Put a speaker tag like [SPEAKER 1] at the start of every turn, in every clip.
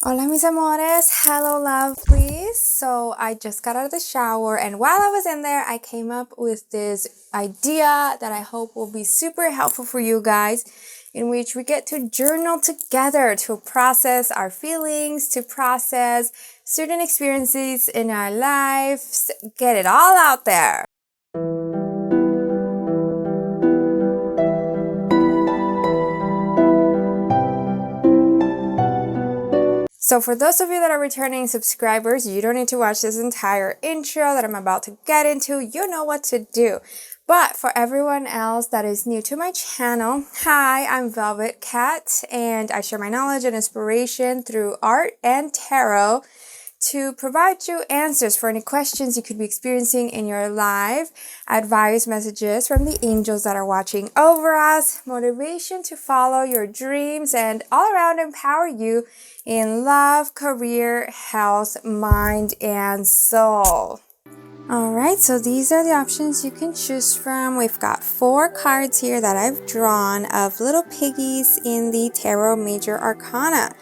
[SPEAKER 1] Hola mis amores, hello lovelies. So I just got out of the shower and while I was in there, I came up with this idea that I hope will be super helpful for you guys, in which we get to journal together to process our feelings, to process certain experiences in our lives, get it all out there. So for those of you that are returning subscribers, you don't need to watch this entire intro that I'm about to get into. You know what to do. But for everyone else that is new to my channel, hi, I'm Velvet Cat, and I share my knowledge and inspiration through art and tarot to provide you answers for any questions you could be experiencing in your life, advice messages from the angels that are watching over us, motivation to follow your dreams, and all around empower you in love, career, health, mind, and soul. Alright, so these are the options you can choose from. We've got 4 cards here that I've drawn of little piggies in the Tarot Major Arcana.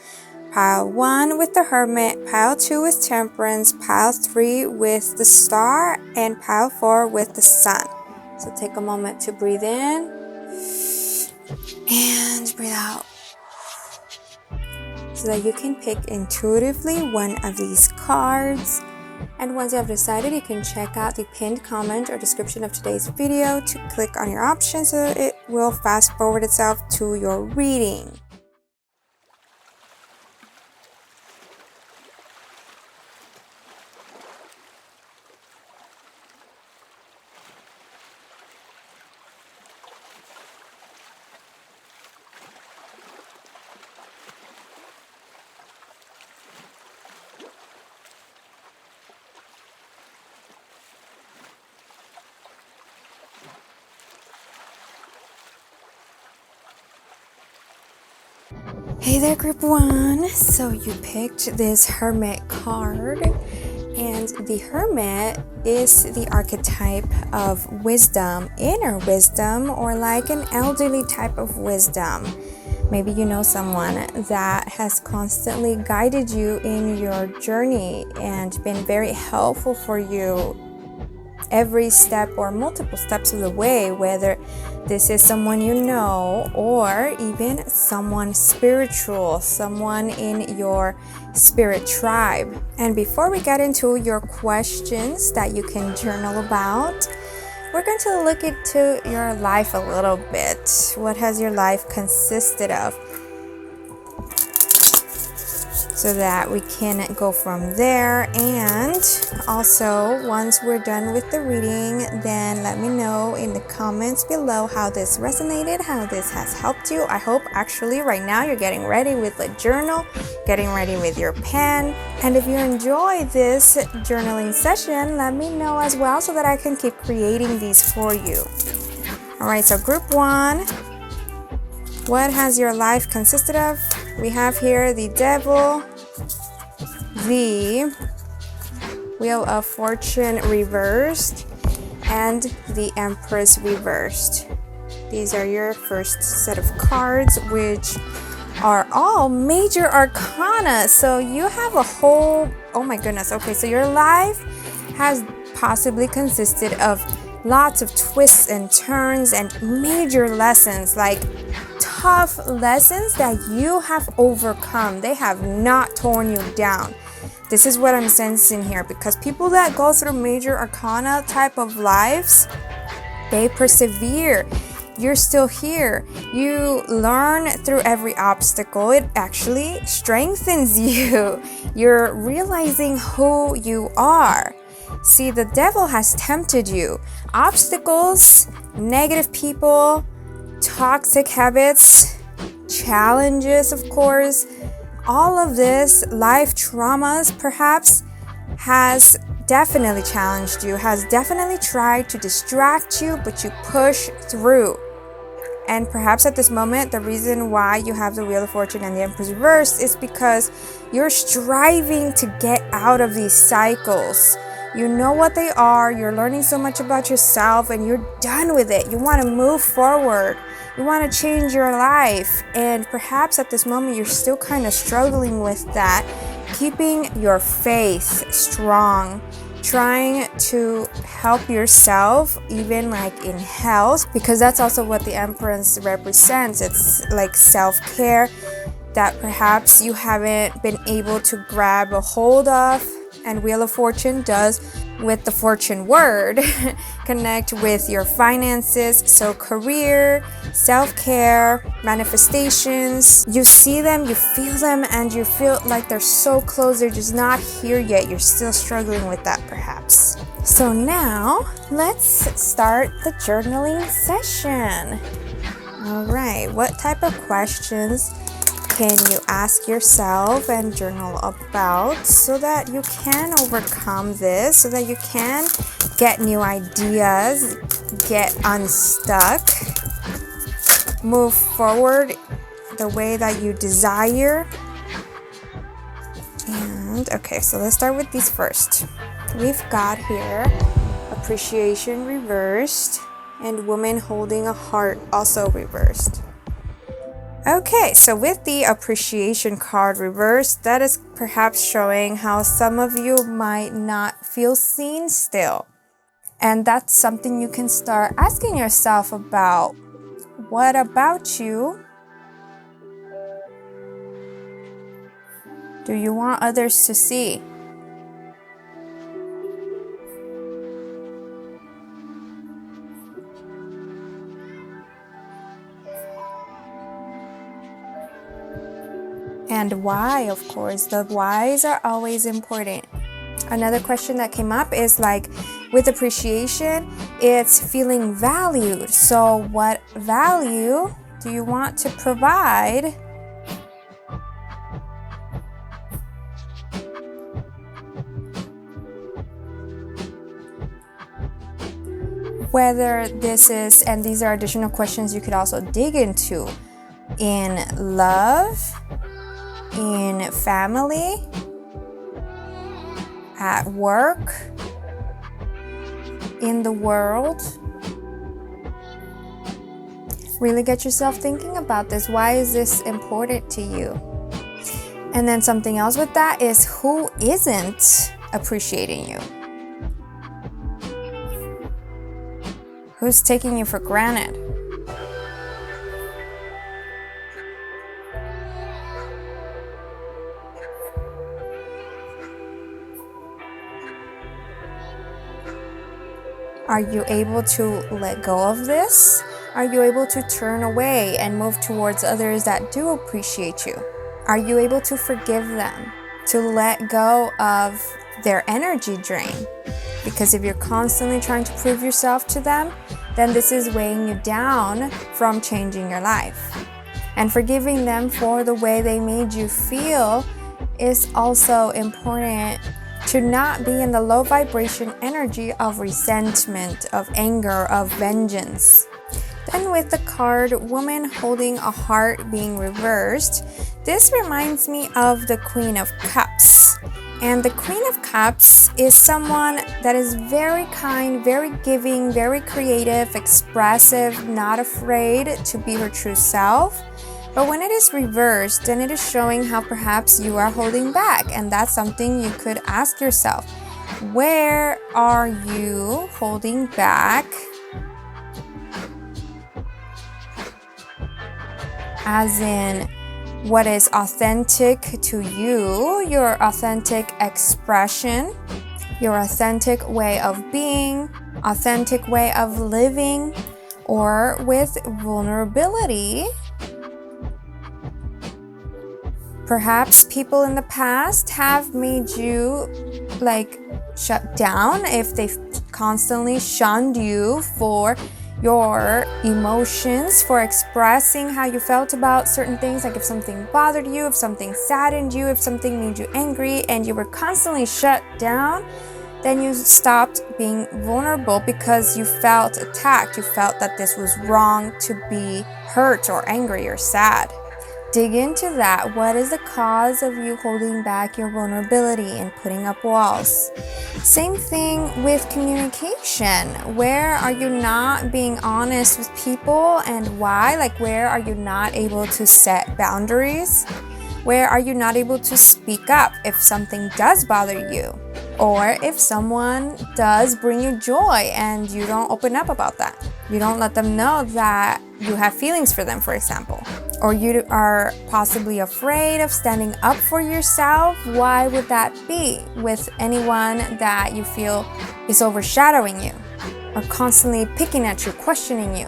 [SPEAKER 1] Pile 1 with the Hermit, Pile 2 with Temperance, Pile 3 with the Star, and Pile 4 with the Sun. So take a moment to breathe in and breathe out, so that you can pick intuitively one of these cards. And once you have decided, you can check out the pinned comment or description of today's video to click on your option so that it will fast forward itself to your reading. Hey there, group 1. So you picked this Hermit card, and the Hermit is the archetype of wisdom, inner wisdom, or like an elderly type of wisdom. Maybe you know someone that has constantly guided you in your journey and been very helpful for you every step or multiple steps of the way, whether this is someone you know or even someone spiritual, someone in your spirit tribe. And before we get into your questions that you can journal about, we're going to look into your life a little bit. What has your life consisted of? So that we can go from there. And also, once we're done with the reading, then let me know in the comments below how this resonated, how this has helped you. I hope actually right now you're getting ready with a journal, getting ready with your pen. And if you enjoy this journaling session, let me know as well so that I can keep creating these for you. Alright, so group 1, what has your life consisted of? We have here the Devil, the Wheel of Fortune reversed, and the Empress reversed. These are your first set of cards, which are all major arcana. So you have a whole, oh my goodness, okay, so your life has possibly consisted of lots of twists and turns and major lessons, like tough lessons that you have overcome. They have not torn you down. This is what I'm sensing here, because people that go through major arcana type of lives, they persevere. You're still here. You learn through every obstacle. It actually strengthens you. You're realizing who you are. See, the devil has tempted you. Obstacles, negative people, toxic habits, challenges, of course, all of this, life traumas perhaps, has definitely challenged you, has definitely tried to distract you, but you push through. And perhaps at this moment, the reason why you have the Wheel of Fortune and the Empress reversed is because you're striving to get out of these cycles. You know what they are, you're learning so much about yourself, and you're done with it. You want to move forward. You want to change your life, and perhaps at this moment you're still kind of struggling with that. Keeping your faith strong, trying to help yourself even like in health, because that's also what the Empress represents. It's like self-care that perhaps you haven't been able to grab a hold of, and Wheel of Fortune does with the fortune word connect with your finances. So career, self-care, manifestations, you see them, you feel them, and you feel like they're so close, they're just not here yet. You're still struggling with that perhaps. So now let's start the journaling session. All right, what type of questions can you ask yourself and journal about so that you can overcome this, so that you can get new ideas, get unstuck, move forward the way that you desire? And okay, so let's start with these first. We've got here appreciation reversed and woman holding a heart also reversed. Okay, so with the appreciation card reversed, that is perhaps showing how some of you might not feel seen still. And that's something you can start asking yourself about. What about you do you want others to see? And why, of course. The whys are always important. Another question that came up is like, with appreciation, it's feeling valued. So what value do you want to provide? Whether this is, and these are additional questions you could also dig into, in love, in family, at work, in the world. Really get yourself thinking about this. Why is this important to you? And then something else with that is, who isn't appreciating you? Who's taking you for granted? Are you able to let go of this? Are you able to turn away and move towards others that do appreciate you? Are you able to forgive them? To let go of their energy drain? Because if you're constantly trying to prove yourself to them, then this is weighing you down from changing your life. And forgiving them for the way they made you feel is also important, to not be in the low vibration energy of resentment, of anger, of vengeance. Then with the card woman holding a heart being reversed, this reminds me of the Queen of Cups. And the Queen of Cups is someone that is very kind, very giving, very creative, expressive, not afraid to be her true self. But when it is reversed, then it is showing how perhaps you are holding back. And that's something you could ask yourself. Where are you holding back? As in, what is authentic to you, your authentic expression, your authentic way of being, authentic way of living, or with vulnerability. Perhaps people in the past have made you like shut down if they've constantly shunned you for your emotions, for expressing how you felt about certain things. Like if something bothered you, if something saddened you, if something made you angry and you were constantly shut down, then you stopped being vulnerable because you felt attacked. You felt that this was wrong to be hurt or angry or sad. Dig into that. What is the cause of you holding back your vulnerability and putting up walls? Same thing with communication. Where are you not being honest with people and why? Like, where are you not able to set boundaries? Where are you not able to speak up if something does bother you? Or if someone does bring you joy and you don't open up about that. You don't let them know that you have feelings for them, for example. Or you are possibly afraid of standing up for yourself. Why would that be with anyone that you feel is overshadowing you or constantly picking at you, questioning you?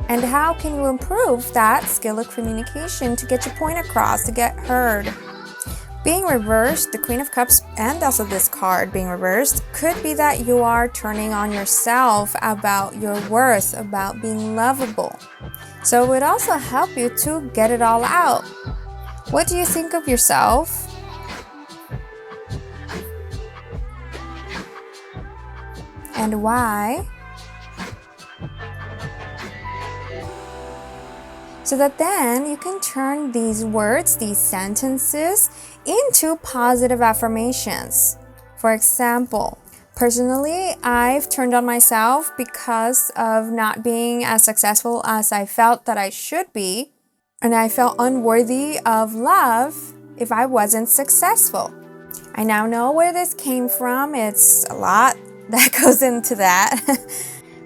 [SPEAKER 1] And how can you improve that skill of communication to get your point across, to get heard? Being reversed, the Queen of Cups and also this card being reversed, could be that you are turning on yourself about your worth, about being lovable. So it would also help you to get it all out. What do you think of yourself? And why? So that then you can turn these words, these sentences, into positive affirmations. For example, personally, I've turned on myself because of not being as successful as I felt that I should be, and I felt unworthy of love if I wasn't successful. I now know where this came from. It's a lot that goes into that.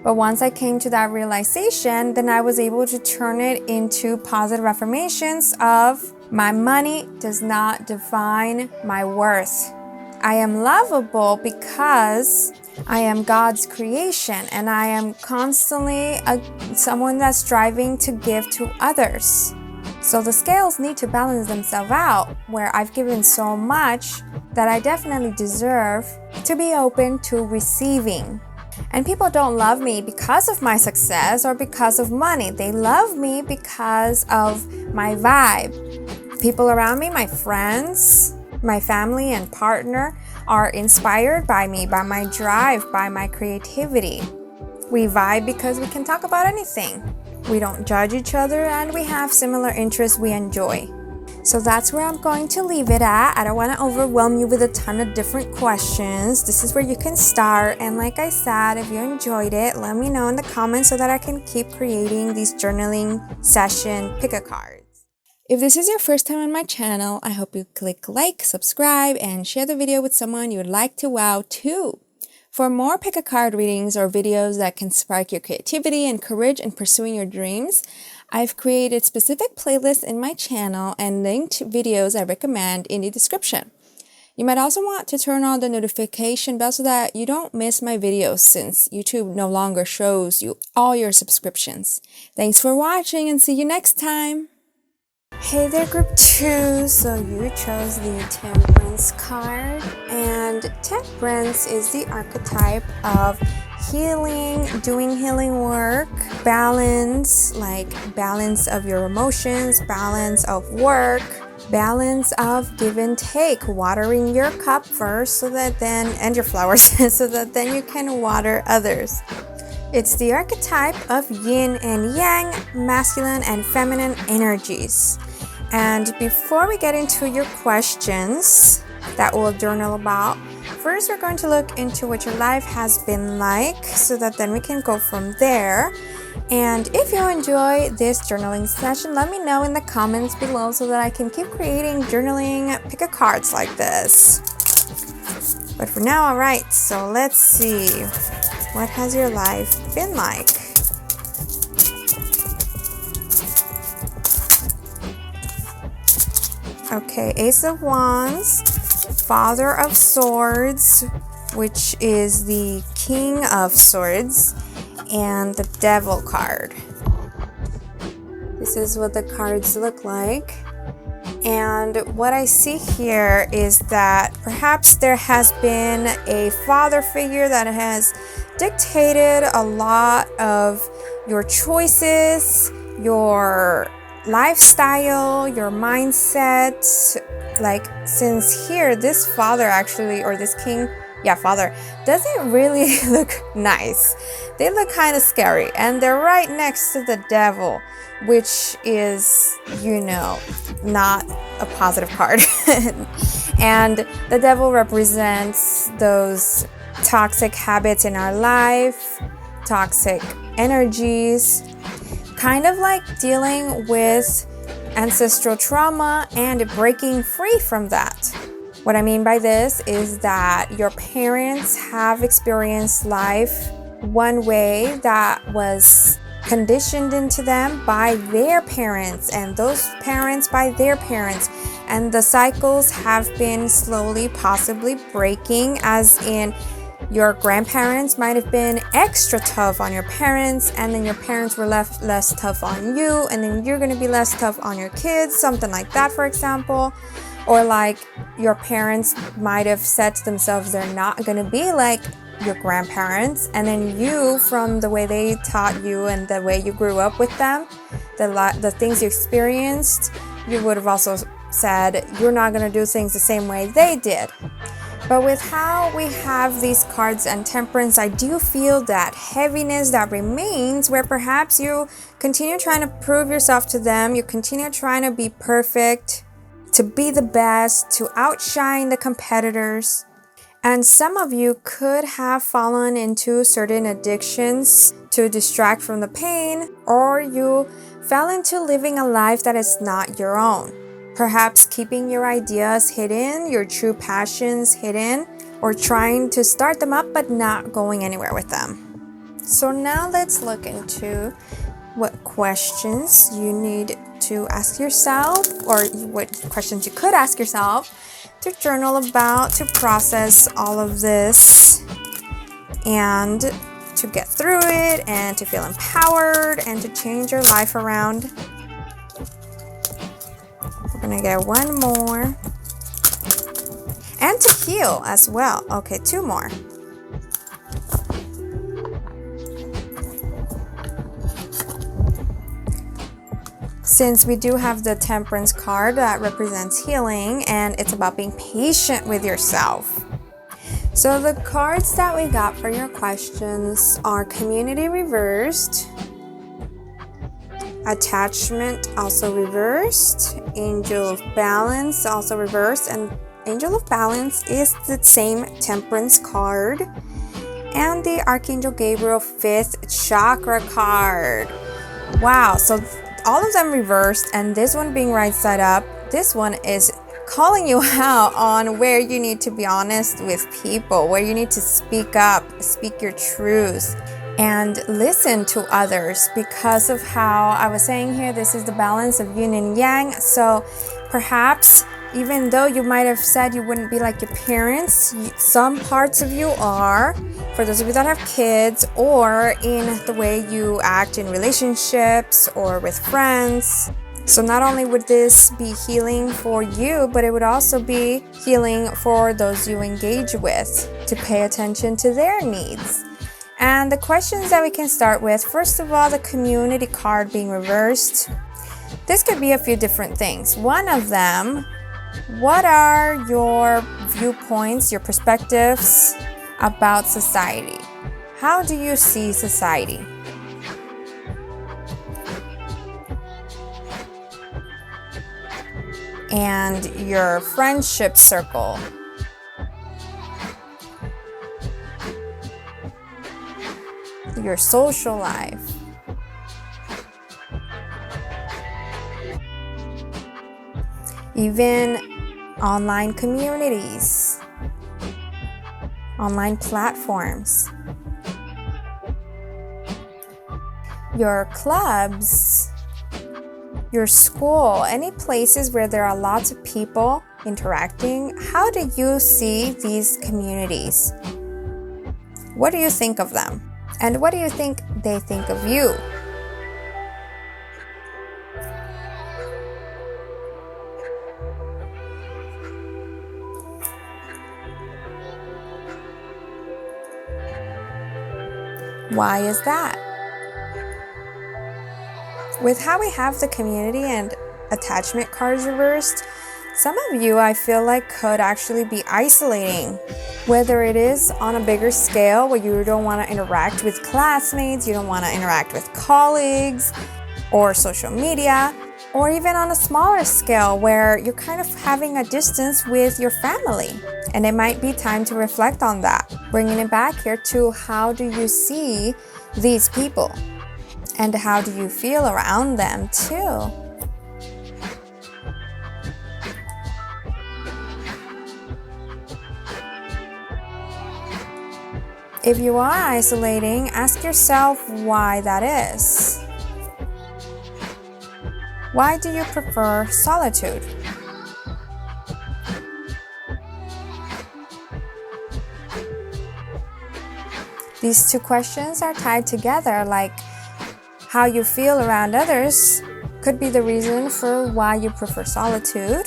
[SPEAKER 1] But once I came to that realization, then I was able to turn it into positive affirmations of my money does not define my worth. I am lovable because I am God's creation and I am constantly someone that's striving to give to others. So the scales need to balance themselves out, where I've given so much that I definitely deserve to be open to receiving. And people don't love me because of my success or because of money. They love me because of my vibe. People around me, my friends, my family and partner are inspired by me, by my drive, by my creativity. We vibe because we can talk about anything. We don't judge each other and we have similar interests we enjoy. So that's where I'm going to leave it at. I don't want to overwhelm you with a ton of different questions. This is where you can start. And like I said, if you enjoyed it, let me know in the comments so that I can keep creating these journaling session pick-a-cards. If this is your first time on my channel, I hope you click like, subscribe, and share the video with someone you would like to wow too. For more pick-a-card readings or videos that can spark your creativity and courage in pursuing your dreams, I've created specific playlists in my channel and linked videos I recommend in the description. You might also want to turn on the notification bell so that you don't miss my videos, since YouTube no longer shows you all your subscriptions. Thanks for watching and see you next time! Hey there, group 2. So you chose the Temperance card, and Temperance is the archetype of healing, doing healing work, balance, like balance of your emotions, balance of work, balance of give and take, watering your cup first so that then, and your flowers, so that then you can water others. It's the archetype of yin and yang, masculine and feminine energies. And before we get into your questions that we'll journal about, first we're going to look into what your life has been like so that then we can go from there. And if you enjoy this journaling session, let me know in the comments below so that I can keep creating journaling pick-a-cards like this. But for now, alright, so let's see. What has your life been like? Okay, Ace of Wands, Father of Swords, which is the King of Swords, and the Devil card. This is what the cards look like. And what I see here is that perhaps there has been a father figure that has dictated a lot of your choices, your lifestyle, your mindset. Like, since here, this father actually, or this king, father, doesn't really look nice. They look kind of scary, and they're right next to the devil, which is, not a positive card. And the devil represents those toxic habits in our life, toxic energies, kind of like dealing with ancestral trauma and breaking free from that. What I mean by this is that your parents have experienced life one way that was conditioned into them by their parents, and those parents by their parents, and the cycles have been slowly possibly breaking, as in your grandparents might have been extra tough on your parents, and then your parents were left less tough on you, and then you're going to be less tough on your kids, something like that, for example. Or like your parents might have said to themselves they're not going to be like your grandparents, and then you, from the way they taught you and the way you grew up with them, the things you experienced, you would have also said you're not going to do things the same way they did. But with how we have these cards and temperance, I do feel that heaviness that remains, where perhaps you continue trying to prove yourself to them, you continue trying to be perfect, to be the best, to outshine the competitors. And some of you could have fallen into certain addictions to distract from the pain, or you fell into living a life that is not your own. Perhaps keeping your ideas hidden, your true passions hidden, or trying to start them up but not going anywhere with them. So now let's look into what questions you need to ask yourself, or what questions you could ask yourself to journal about, to process all of this and to get through it and to feel empowered and to change your life around. We're gonna get one more, and to heal as well. Okay, two more. Since we do have the Temperance card that represents healing, and it's about being patient with yourself. So the cards that we got for your questions are Community reversed, Attachment also reversed, Angel of Balance also reversed, and Angel of Balance is the same Temperance card, and the Archangel Gabriel 5th Chakra card. Wow, so all of them reversed, and this one being right side up, this one is calling you out on where you need to be honest with people, where you need to speak up, speak your truth, and listen to others. Because of how I was saying here, this is the balance of yin and yang. So perhaps even though you might have said you wouldn't be like your parents, some parts of you are, for those of you that have kids, or in the way you act in relationships or with friends. So not only would this be healing for you, but it would also be healing for those you engage with, to pay attention to their needs. And the questions that we can start with, first of all, the Community card being reversed. This could be a few different things. One of them, what are your viewpoints, your perspectives about society? How do you see society? And your friendship circle. Your social life. Even online communities, online platforms, your clubs, your school, any places where there are lots of people interacting. How do you see these communities? What do you think of them? And what do you think they think of you? Why is that? With how we have the Community and Attachment cards reversed, some of you, I feel like, could actually be isolating. Whether it is on a bigger scale where you don't want to interact with classmates, you don't want to interact with colleagues or social media, or even on a smaller scale where you're kind of having a distance with your family. And it might be time to reflect on that, bringing it back here to how do you see these people and how do you feel around them too. If you are isolating, ask yourself why that is. Why do you prefer solitude? These two questions are tied together, like how you feel around others could be the reason for why you prefer solitude.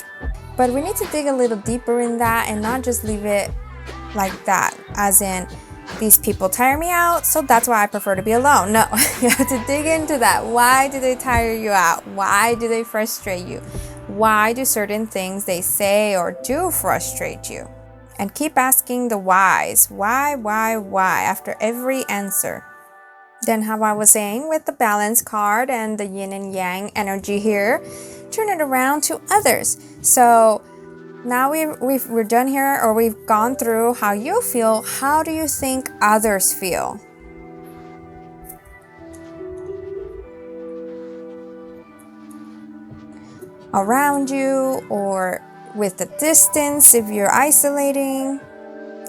[SPEAKER 1] But we need to dig a little deeper in that and not just leave it like that, as in, these people tire me out, so that's why I prefer to be alone. No, you have to dig into that. Why do they tire you out? Why do they frustrate you? Why do certain things they say or do frustrate you? And keep asking the whys. Why, after every answer. Then, how I was saying with the balance card and the yin and yang energy here, turn it around to others. So now we're done here, or we've gone through how you feel. How do you think others feel? Around you or with the distance if you're isolating.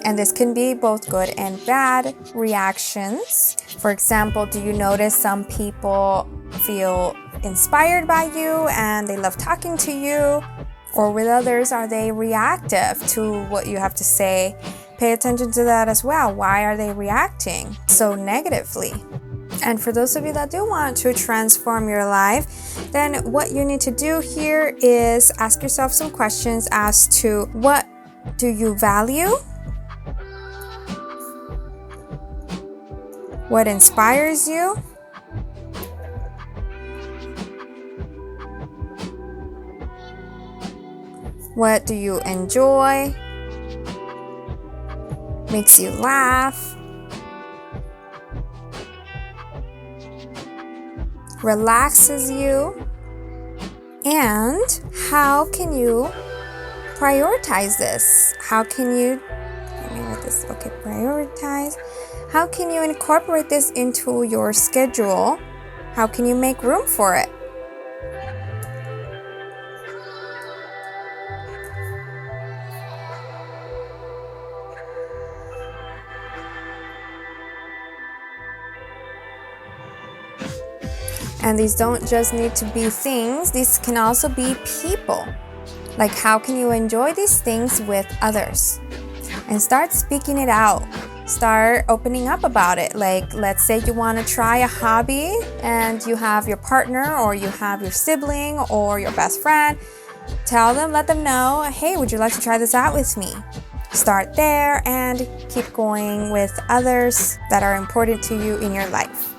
[SPEAKER 1] And this can be both good and bad reactions. For example, do you notice some people feel inspired by you and they love talking to you? Or with others, are they reactive to what you have to say? Pay attention to that as well. Why are they reacting so negatively? And for those of you that do want to transform your life, then what you need to do here is ask yourself some questions as to what do you value? What inspires you? What do you enjoy? Makes you laugh? Relaxes you? And how can you prioritize this? How can you, prioritize. How can you incorporate this into your schedule? How can you make room for it? And these don't just need to be things, these can also be people. Like, how can you enjoy these things with others? And start speaking it out. Start opening up about it. Like, let's say you want to try a hobby and you have your partner or you have your sibling or your best friend. Tell them, let them know, hey, would you like to try this out with me? Start there and keep going with others that are important to you in your life.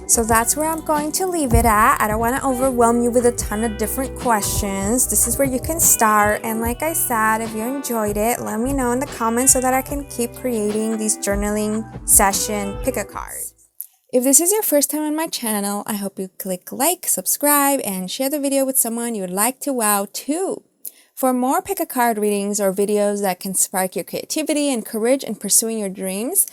[SPEAKER 1] So that's where I'm going to leave it at. I don't want to overwhelm you with a ton of different questions. This is where you can start. And like I said, if you enjoyed it, let me know in the comments so that I can keep creating these journaling session pick a card. If this is your first time on my channel, I hope you click like, subscribe, and share the video with someone you would like to wow too. For more pick a card readings or videos that can spark your creativity and courage in pursuing your dreams,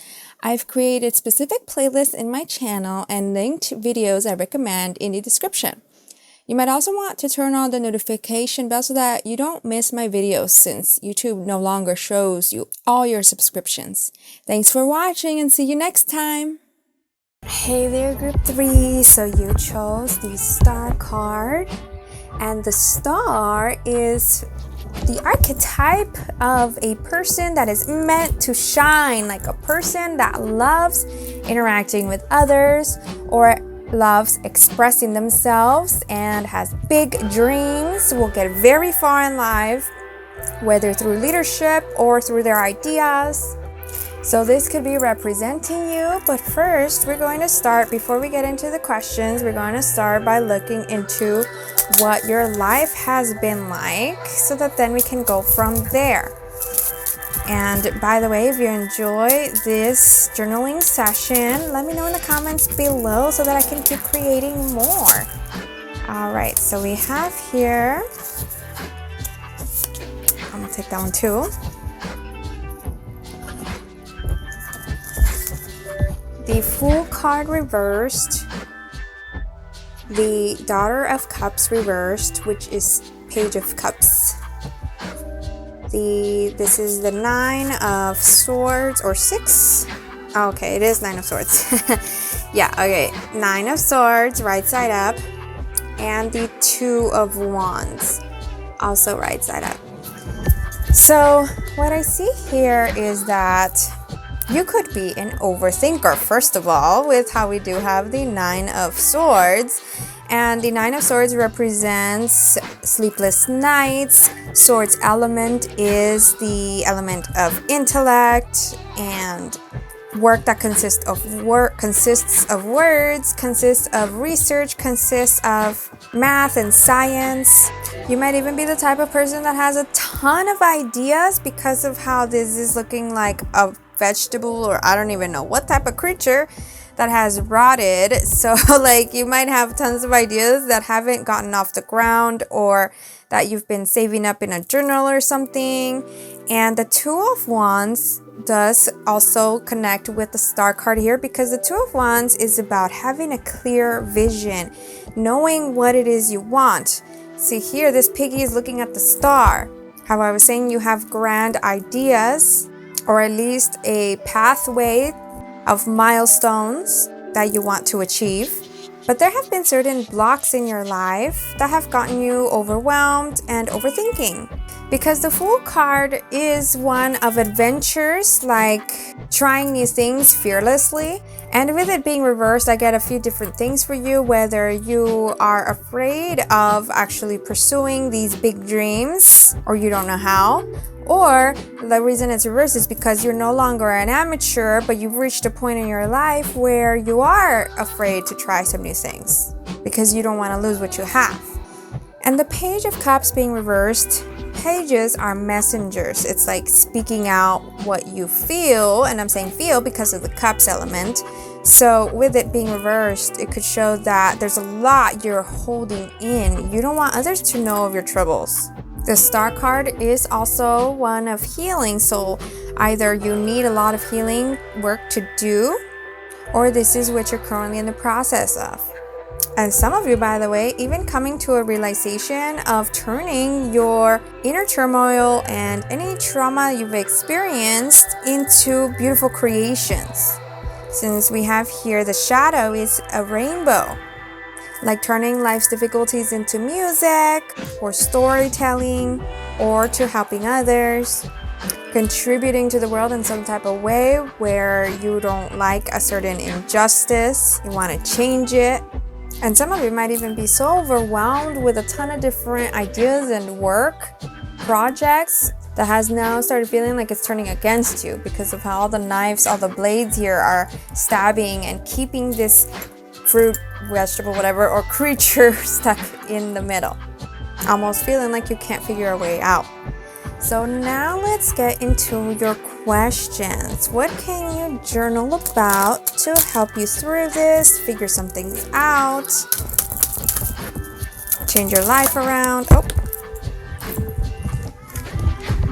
[SPEAKER 1] I've created specific playlists in my channel and linked videos I recommend in the description. You might also want to turn on the notification bell so that you don't miss my videos, since YouTube no longer shows you all your subscriptions. Thanks for watching and see you next time! Hey there, group 3! So you chose the star card, and the star is the archetype of a person that is meant to shine, like a person that loves interacting with others or loves expressing themselves and has big dreams, will get very far in life, whether through leadership or through their ideas. So this could be representing you, but first we're going to start, before we get into the questions, we're going to start by looking into what your life has been like, so that then we can go from there. And by the way, if you enjoy this journaling session, let me know in the comments below so that I can keep creating more. All right, so we have here, I'm gonna take that one too. The Fool card reversed, the Daughter of Cups reversed, which is Page of Cups. This is the Nine of Swords, or six. Oh, okay, it is Nine of Swords. Yeah, okay, Nine of Swords, right side up, and the Two of Wands, also right side up. So what I see here is that you could be an overthinker, first of all, with how we do have the Nine of Swords. And the Nine of Swords represents sleepless nights. Swords element is the element of intellect and work that consists of words, consists of research, consists of math and science. You might even be the type of person that has a ton of ideas because of how this is looking like a vegetable, or I don't even know what type of creature that has rotted. So like you might have tons of ideas that haven't gotten off the ground, or that you've been saving up in a journal or something. And the Two of Wands does also connect with the Star card here, because the Two of Wands is about having a clear vision, knowing what it is you want. See here, this piggy is looking at the star. How I was saying, you have grand ideas, or at least a pathway of milestones that you want to achieve. But there have been certain blocks in your life that have gotten you overwhelmed and overthinking. Because the Fool card is one of adventures, like trying new things fearlessly. And with it being reversed, I get a few different things for you, whether you are afraid of actually pursuing these big dreams, or you don't know how. Or the reason it's reversed is because you're no longer an amateur, but you've reached a point in your life where you are afraid to try some new things because you don't want to lose what you have. And the Page of Cups being reversed, pages are messengers. It's like speaking out what you feel, and I'm saying feel because of the cups element. So with it being reversed, it could show that there's a lot you're holding in. You don't want others to know of your troubles. The Star card is also one of healing, so either you need a lot of healing work to do, or this is what you're currently in the process of. And some of you, by the way, even coming to a realization of turning your inner turmoil and any trauma you've experienced into beautiful creations. Since we have here the shadow is a rainbow. Like turning life's difficulties into music, or storytelling, or to helping others, contributing to the world in some type of way where you don't like a certain injustice, you want to change it. And some of you might even be so overwhelmed with a ton of different ideas and work, projects, that has now started feeling like it's turning against you because of how all the knives, all the blades here are stabbing and keeping this fruit, vegetable, whatever, or creature stuck in the middle, almost feeling like you can't figure a way out. So now let's get into your questions. What can you journal about to help you through this, figure some things out, change your life around? Oh,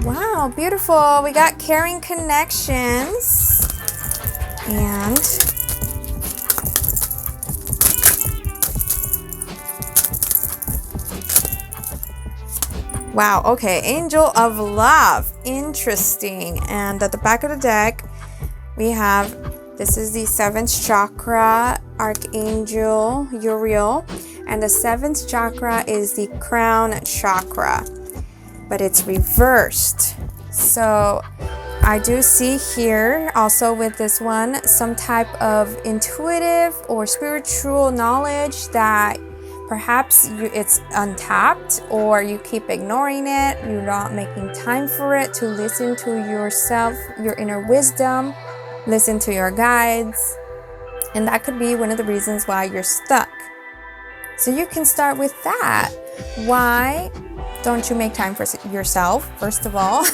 [SPEAKER 1] wow, beautiful. We got caring connections, and wow, okay, Angel of Love, interesting. And at the back of the deck, we have, this is the 7th chakra, Archangel Uriel, and the 7th chakra is the crown chakra, but it's reversed. So I do see here also with this one, some type of intuitive or spiritual knowledge that perhaps it's untapped, or you keep ignoring it, you're not making time for it to listen to yourself, your inner wisdom, listen to your guides, and that could be one of the reasons why you're stuck. So you can start with that. Why don't you make time for yourself, first of all?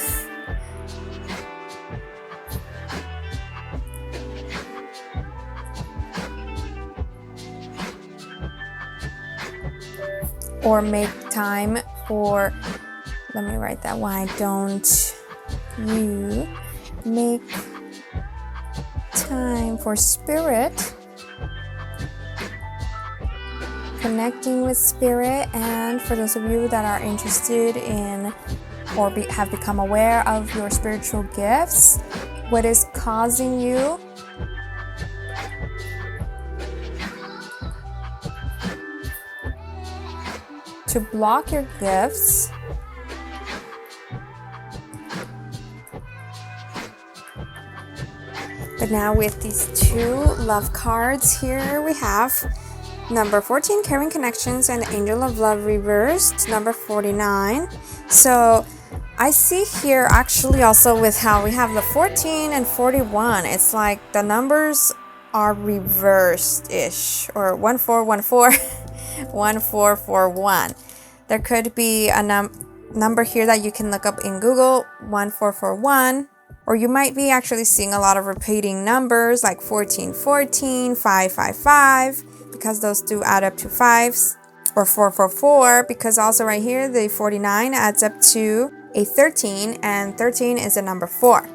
[SPEAKER 1] or make time for, let me write that, why don't you make time for spirit, connecting with spirit. And for those of you that are interested in or have become aware of your spiritual gifts, what is causing you to block your gifts? But now with these two love cards, here we have number 14, Caring Connections, and Angel of Love reversed, number 49. So I see here actually also with how we have the 14 and 41, it's like the numbers are reversed-ish, or 1414, 1441. There could be a number here that you can look up in Google, 1441, or you might be actually seeing a lot of repeating numbers like 1414, 555, because those do add up to fives, or 444, because also right here the 49 adds up to a 13, and 13 is the number 4.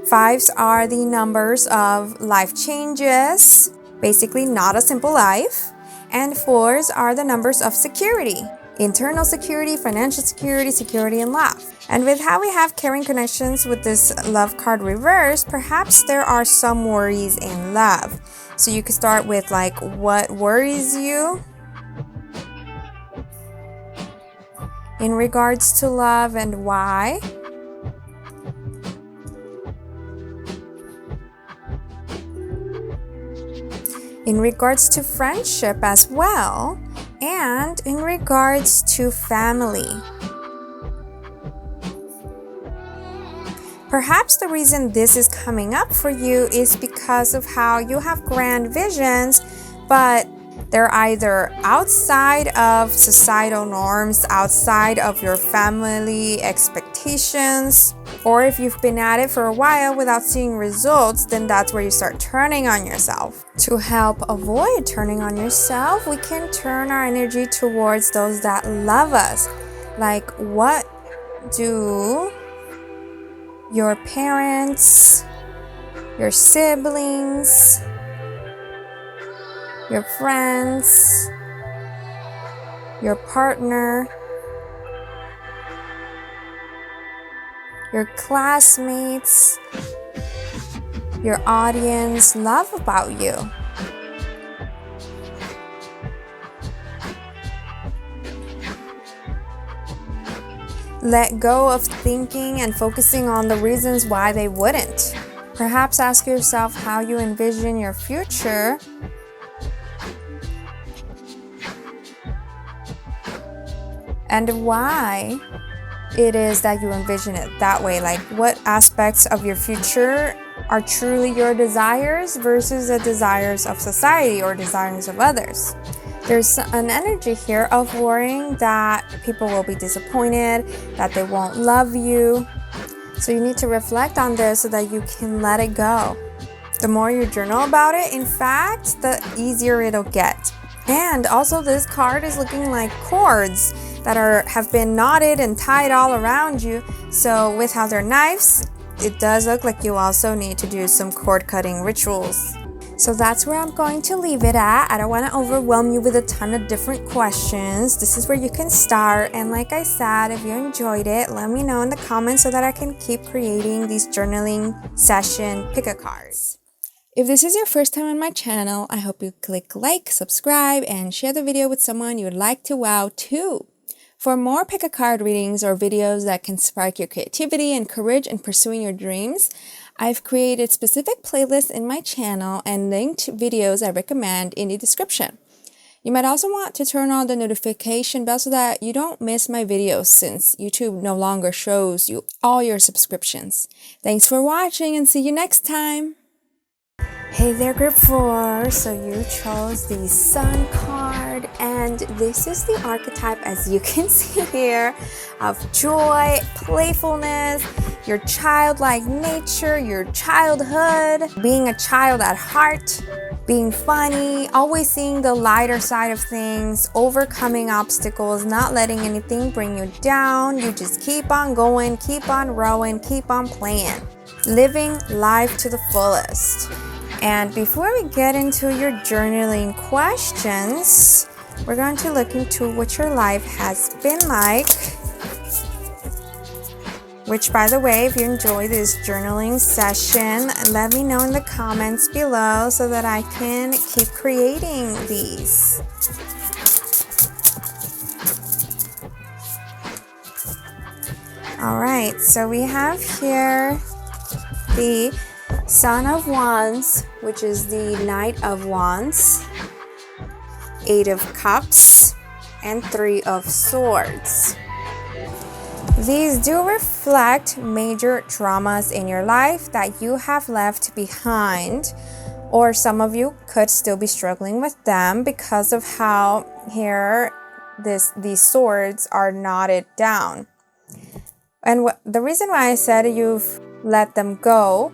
[SPEAKER 1] Fives are the numbers of life changes, basically not a simple life, and fours are the numbers of security, internal security, financial security, security in love. And with how we have Caring Connections with this love card reversed, perhaps there are some worries in love. So you could start with like, what worries you in regards to love and why? In regards to friendship as well, and in regards to family. Perhaps the reason this is coming up for you is because of how you have grand visions, but they're either outside of societal norms, outside of your family expectations, or if you've been at it for a while without seeing results, then that's where you start turning on yourself. To help avoid turning on yourself, we can turn our energy towards those that love us. Like, what do your parents, your siblings, your friends, your partner, your classmates, your audience love about you? Let go of thinking and focusing on the reasons why they wouldn't. Perhaps ask yourself how you envision your future and why it is that you envision it that way. Like, what aspects of your future are truly your desires versus the desires of society or desires of others. There's an energy here of worrying that people will be disappointed, that they won't love you. So you need to reflect on this so that you can let it go. The more you journal about it, in fact, the easier it'll get. And also this card is looking like cords that have been knotted and tied all around you. So with how they're knives, it does look like you also need to do some cord cutting rituals. So that's where I'm going to leave it at. I don't want to overwhelm you with a ton of different questions. This is where you can start. And like I said, if you enjoyed it, let me know in the comments so that I can keep creating these journaling session pick-a-cards. If this is your first time on my channel, I hope you click like, subscribe, and share the video with someone you would like to wow too. For more pick-a-card readings or videos that can spark your creativity and courage in pursuing your dreams, I've created specific playlists in my channel and linked videos I recommend in the description. You might also want to turn on the notification bell so that you don't miss my videos, since YouTube no longer shows you all your subscriptions. Thanks for watching and see you next time! Hey there, group 4, so you chose the Sun card, and this is the archetype, as you can see here, of joy, playfulness, your childlike nature, your childhood, being a child at heart, being funny, always seeing the lighter side of things, overcoming obstacles, not letting anything bring you down. You just keep on going, keep on rowing, keep on playing, living life to the fullest. And before we get into your journaling questions, we're going to look into what your life has been like. Which, by the way, if you enjoy this journaling session, let me know in the comments below so that I can keep creating these. Alright, so we have here the Son of Wands, which is the Knight of Wands, 8 of Cups, and 3 of Swords. These do reflect major traumas in your life that you have left behind, or some of you could still be struggling with them because of how here these swords are knotted down. And the reason why I said you've let them go,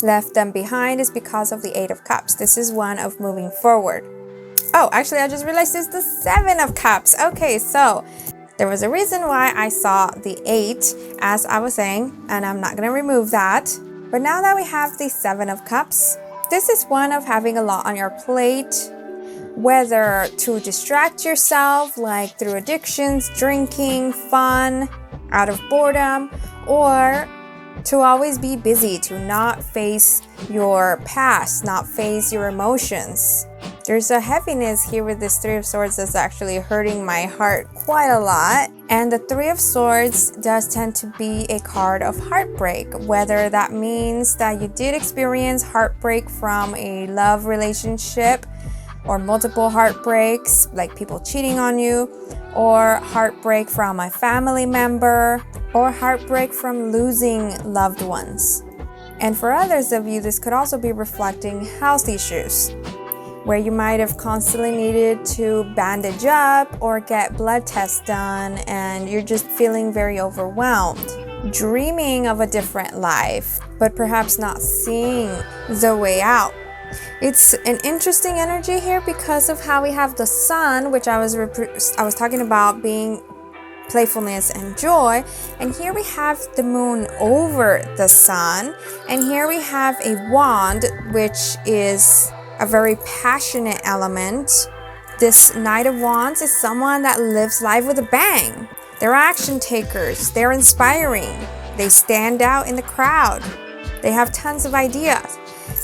[SPEAKER 1] left them behind, is because of the 8 of Cups. This is one of moving forward. Oh, actually, I just realized it's the 7 of Cups. Okay, so there was a reason why I saw the 8, as I was saying, and I'm not going to remove that. But now that we have the 7 of Cups, this is one of having a lot on your plate, whether to distract yourself, like through addictions, drinking, fun, out of boredom, or to always be busy, to not face your past, not face your emotions. There's a heaviness here with this 3 of Swords that's actually hurting my heart quite a lot. And the 3 of Swords does tend to be a card of heartbreak, whether that means that you did experience heartbreak from a love relationship, or multiple heartbreaks, like people cheating on you, or heartbreak from a family member, or heartbreak from losing loved ones. And for others of you, this could also be reflecting health issues, where you might have constantly needed to bandage up or get blood tests done, and you're just feeling very overwhelmed, dreaming of a different life, but perhaps not seeing the way out. It's an interesting energy here because of how we have the Sun, which I was talking about being playfulness and joy, and here we have the Moon over the Sun, and here we have a Wand, which is a very passionate element. This Knight of Wands is someone that lives life with a bang. They're action takers, they're inspiring, they stand out in the crowd, they have tons of ideas.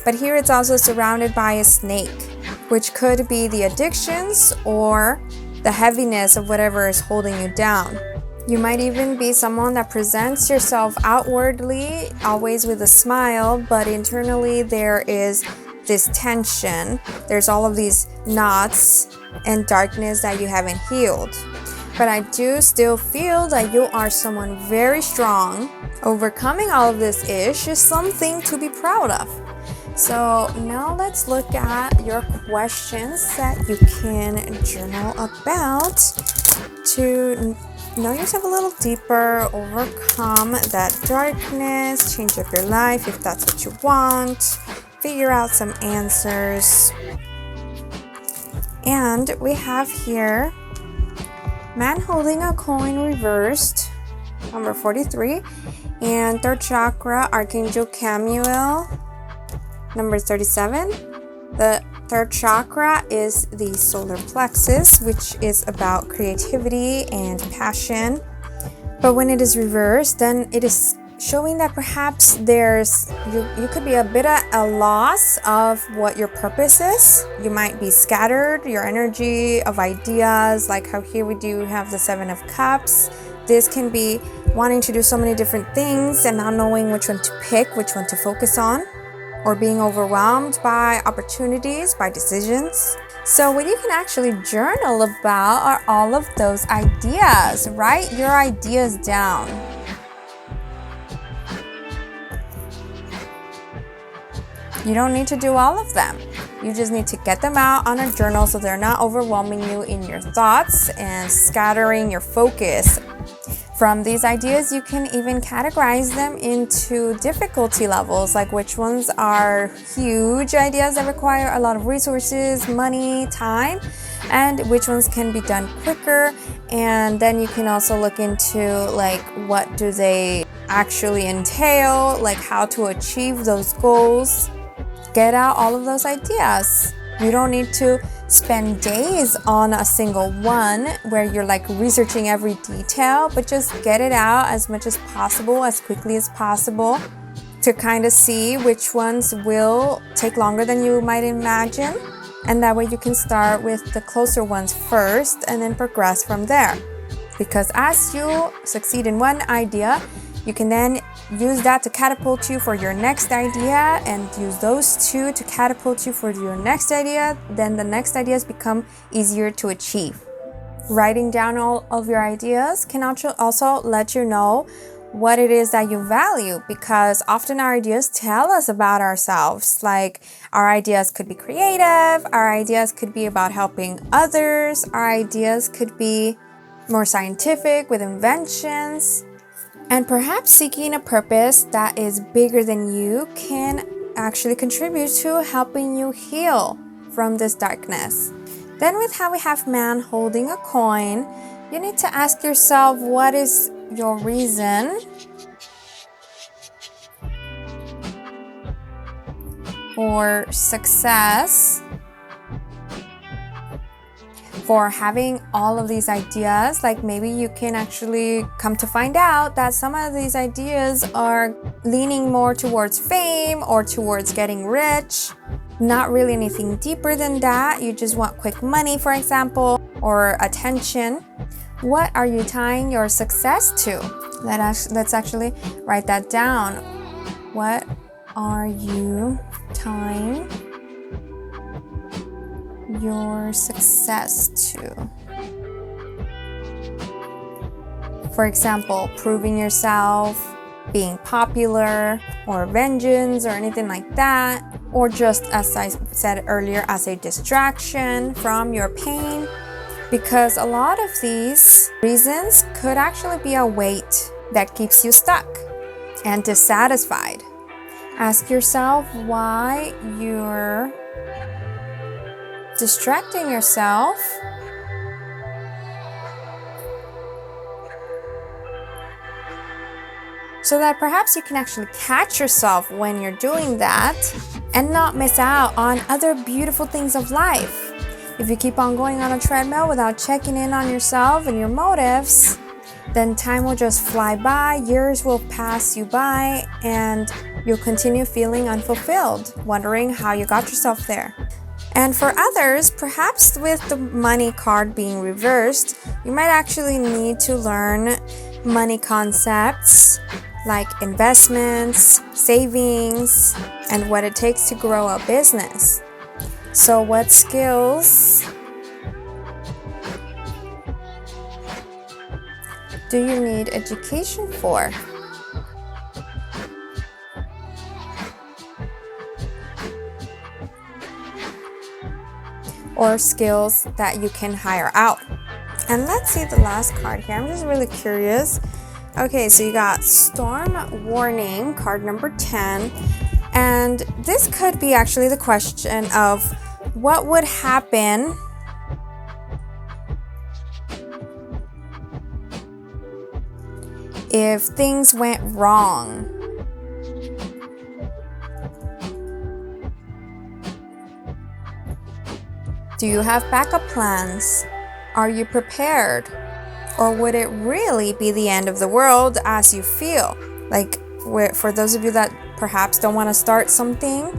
[SPEAKER 1] But here it's also surrounded by a snake, which could be the addictions or the heaviness of whatever is holding you down. You might even be someone that presents yourself outwardly, always with a smile, but internally there is this tension. There's all of these knots and darkness that you haven't healed. But I do still feel that you are someone very strong. Overcoming all of this is something to be proud of. So now let's look at your questions that you can journal about to know yourself a little deeper, overcome that darkness, change up your life if that's what you want, figure out some answers. And we have here Man holding a coin reversed, number 43, and 3rd chakra, Archangel Chamuel, number 37. The 3rd chakra is the solar plexus, which is about creativity and passion. But when it is reversed, then it is showing that perhaps you could be a bit at a loss of what your purpose is. You might be scattered, your energy of ideas, like how here we do have the 7 of Cups. This can be wanting to do so many different things and not knowing which one to pick, which one to focus on, or being overwhelmed by opportunities, by decisions. So what you can actually journal about are all of those ideas. Write your ideas down. You don't need to do all of them. You just need to get them out on a journal so they're not overwhelming you in your thoughts and scattering your focus From these ideas, you can even categorize them into difficulty levels, like which ones are huge ideas that require a lot of resources, money, time, and which ones can be done quicker. And then you can also look into like what do they actually entail, like how to achieve those goals. Get out all of those ideas. You don't need to spend days on a single one where you're like researching every detail, but just get it out as much as possible, as quickly as possible, to kind of see which ones will take longer than you might imagine. And that way you can start with the closer ones first and then progress from there. Because as you succeed in one idea, you can then use that to catapult you for your next idea, and use those two to catapult you for your next idea. Then the next ideas become easier to achieve. Writing down all of your ideas can also let you know what it is that you value, because often our ideas tell us about ourselves. Like our ideas could be creative, our ideas could be about helping others, our ideas could be more scientific with inventions. And perhaps seeking a purpose that is bigger than you can actually contribute to helping you heal from this darkness. Then with how we have man holding a coin, you need to ask yourself, what is your reason for success, for having all of these ideas? Like maybe you can actually come to find out that some of these ideas are leaning more towards fame or towards getting rich. Not really anything deeper than that. You just want quick money, for example, or attention. What are you tying your success to? Let's actually write that down. What are you tying your success to? For example, proving yourself, being popular, or vengeance, or anything like that, or just, as I said earlier, as a distraction from your pain. Because a lot of these reasons could actually be a weight that keeps you stuck and dissatisfied. Ask yourself why you're distracting yourself, so that perhaps you can actually catch yourself when you're doing that and not miss out on other beautiful things of life. If you keep on going on a treadmill without checking in on yourself and your motives, then time will just fly by, years will pass you by, and you'll continue feeling unfulfilled, wondering how you got yourself there. And for others, perhaps with the money card being reversed, you might actually need to learn money concepts like investments, savings, and what it takes to grow a business. So what skills do you need education for? Or skills that you can hire out. And let's see the last card here. I'm just really curious. Okay, so you got Storm Warning, card number 10. And this could be actually the question of what would happen if things went wrong. Do you have backup plans? Are you prepared? Or would it really be the end of the world as you feel? Like, for those of you that perhaps don't want to start something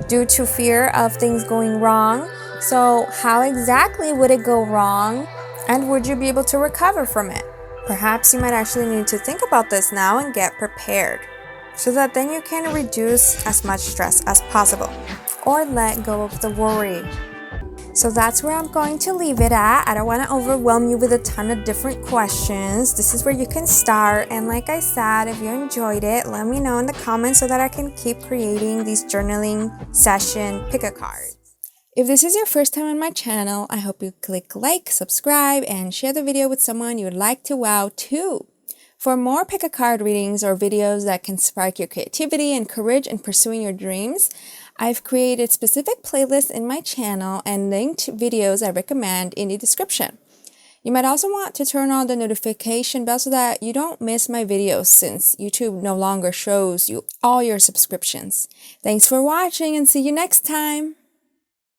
[SPEAKER 1] due to fear of things going wrong. So how exactly would it go wrong? And would you be able to recover from it? Perhaps you might actually need to think about this now and get prepared, so that then you can reduce as much stress as possible or let go of the worry. So that's where I'm going to leave it at. I don't want to overwhelm you with a ton of different questions. This is where you can start. And like I said, if you enjoyed it, let me know in the comments so that I can keep creating these journaling session pick a card. If this is your first time on my channel, I hope you click like, subscribe, and share the video with someone you would like to wow too. For more pick-a-card readings or videos that can spark your creativity and courage in pursuing your dreams, I've created specific playlists in my channel and linked videos I recommend in the description. You might also want to turn on the notification bell so that you don't miss my videos, since YouTube no longer shows you all your subscriptions. Thanks for watching and see you next time!